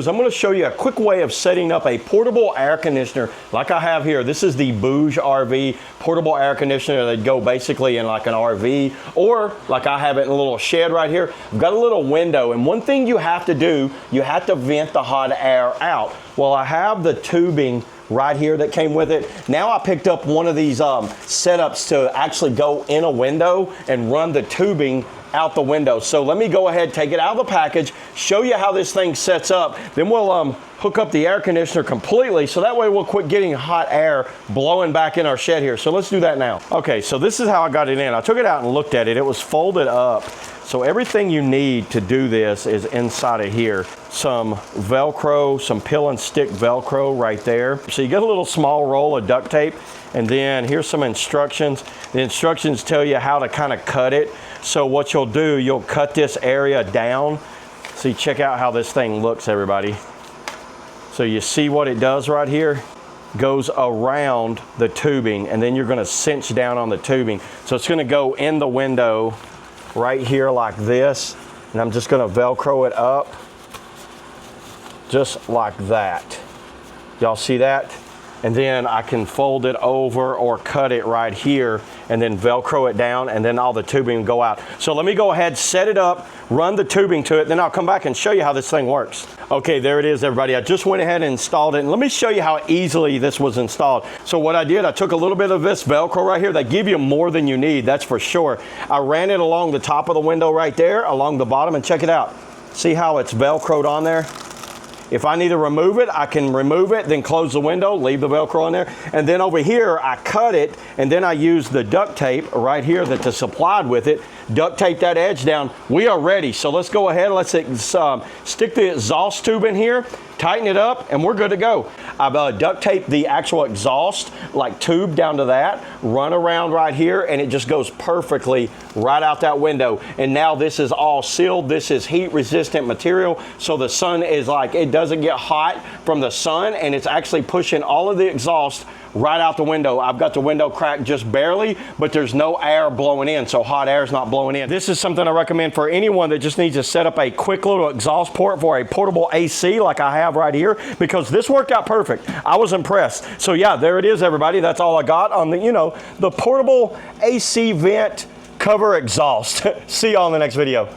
I'm going to show you a quick way of setting up a portable air conditioner like I have here. This is the Bouge RV portable air conditioner that go basically in like an RV, or like I have it in a little shed right here. I've got a little window, and one thing you have to do, you have to vent the hot air out. Well, I have the tubing right here that came with it. Now I picked up one of these setups to actually go in a window and run the tubing out the window. So let me go ahead, take it out of the package, show you how this thing sets up. Then we'll hook up the air conditioner completely, so that way we'll quit getting hot air blowing back in our shed here. So let's do that now. Okay, so this is how I got it in. I took it out and looked at it. It was folded up. So everything you need to do this is inside of here. Some Velcro, some peel and stick Velcro right there. So you get a little small roll of duct tape, and then here's some instructions. The instructions tell you how to kind of cut it. So what you'll do, you'll cut this area down. See, check out how this thing looks, everybody. So you see what it does right here? Goes around the tubing, and then you're gonna cinch down on the tubing. So it's gonna go in the window right here like this, and I'm just gonna Velcro it up just like that. Y'all see that? And then I can fold it over or cut it right here and then Velcro it down, and then all the tubing will go out. So let me go ahead, set it up, run the tubing to it, then I'll come back and show you how this thing works. Okay, there it is, everybody. I just went ahead and installed it, and let me show you how easily this was installed. So what I did, I took a little bit of this Velcro right here. They give you more than you need, that's for sure. I ran it along the top of the window right there, along the bottom, and check it out. See how it's Velcroed on there? If I need to remove it, I can remove it, then close the window, leave the Velcro on there. And then over here, I cut it, and then I use the duct tape right here that's supplied with it, duct tape that edge down. We are ready. So let's go ahead, let's stick the exhaust tube in here, tighten it up, and we're good to go. I've duct taped the actual exhaust, like tube down to that, run around right here, and it just goes perfectly right out that window. And now this is all sealed. This is heat resistant material, so the sun is like, it doesn't get hot from the sun, and it's actually pushing all of the exhaust right out the window. I've got the window cracked just barely, but there's no air blowing in, so hot air is not blowing in. This is something I recommend for anyone that just needs to set up a quick little exhaust port for a portable AC like I have right here, because this worked out perfect. I was impressed. So yeah, there it is, everybody. That's all I got on the, the portable AC vent cover exhaust. See you all in the next video.